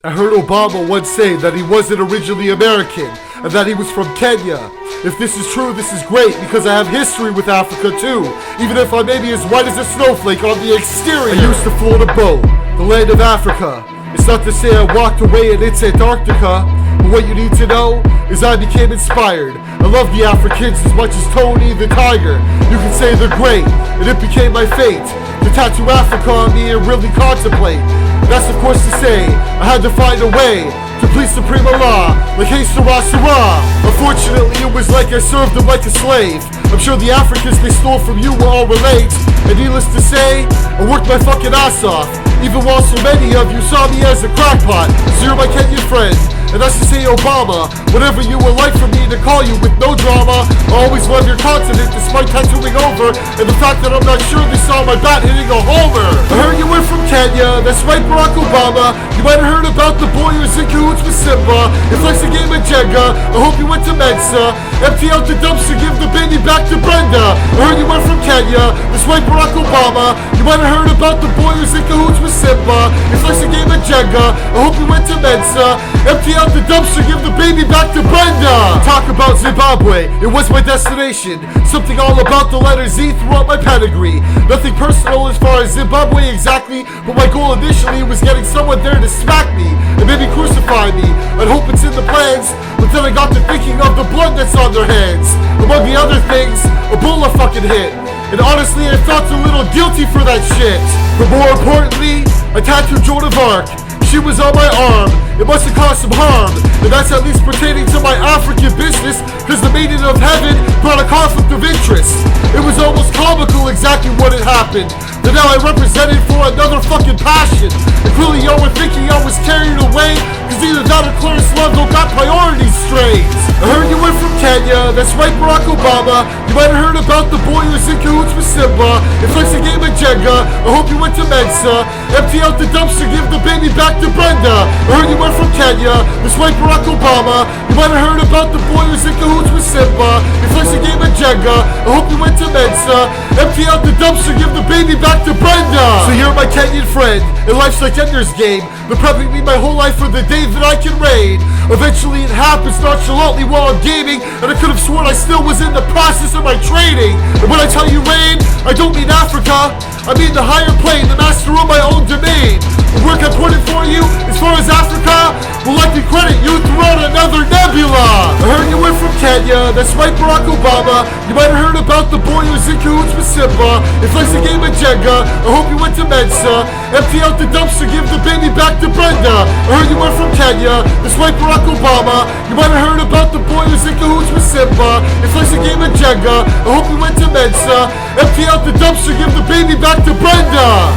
I heard Obama once say that he wasn't originally American and that he was from Kenya. If this is true, this is great because I have history with Africa too, even if I may be as white as a snowflake on the exterior. I used to float a boat, the land of Africa. It's not to say I walked away and it's Antarctica, but what you need to know is I became inspired. I love the Africans as much as Tony the Tiger. You can say they're great, and it became my fate to tattoo Africa on me and really contemplate. That's of course to say, I had to find a way to please supreme Allah, like hey sera sera. Unfortunately it was like I served them like a slave. I'm sure the Africans they stole from you will all relate. And needless to say, I worked my fucking ass off, even while so many of you saw me as a crackpot. So you're my Kenyan friend, and that's to say Obama, whatever you would like for me to call you with no drama. I always love your continent despite tattooing over, and the fact that I'm not sure they saw my bat hitting a homer. I heard you were from Kenya, that's right Barack Obama. You might have heard about the boy who's in cahoots with Simba. It flex a game of Jenga, I hope you went to Mensa. Empty out the dumpster, give the baby back to Brenda. I heard you were from Kenya, that's right Barack Obama. You might have heard about the boy who's in cahoots with Simba. It flex a game of Jenga, I hope you went to Mensa. Empty out the dumpster, give the baby back to Brenda. Talk about Zimbabwe, it was my destination. Something all about the letter Z throughout my pedigree. Nothing personal as far as Zimbabwe exactly, but my goal initially was getting someone there to smack me and maybe crucify me. I'd hope it's in the plans, but then I got to thinking of the blood that's on their hands. Among the other things, Ebola fucking hit, and honestly I felt a little guilty for that shit. But more importantly, I tattooed Joan of Arc. She was on my arm, it must have caused some harm, and that's at least pertaining to my African business, cause the maiden of heaven brought a conflict of interest. It was almost comical exactly what had happened, but now I represented for another fucking passion. And clearly y'all were thinking I was carried away, cause either that or Clarence got priorities straight. I heard you were from Kenya, that's right Barack Obama. You might have heard about the boy who's in cahoots with Simba. It flex a game of Jenga, I hope you went to Mensa. Empty out the dumpster, give the baby back to Brenda. I heard you were from Kenya, that's right Barack Obama. You might have heard about the boy who's in cahoots with Simba. It flex a game of Jenga, I hope you went to Mensa. Empty out the dumpster, give the baby back to Brenda. So you're my Kenyan friend, and life's like Ender's Game. Been prepping me my whole life for the day that I can raid. Eventually it happens nonchalantly while I'm gaming, and I could have sworn I still was in the process of my trading. And when I tell you raid, I don't mean Africa, I mean the higher plane, the master of my own domain. The work I put in for you, as far as Africa, will likely credit you throughout another nebula. I heard you were from Kenya, that's right Barack Obama. You might have heard about the boy who's in cahoots with Simba. It flex a game of Jenga, I hope you went to Mensa. Empty out the dumpster, give the baby back to Brenda. I heard you were from Kenya, that's right Barack Obama. You might have heard about the boy who's in cahoots with Simba. It flex a game of Jenga, I hope you went to Mensa. Empty out the dumpster, give the baby back to Brenda.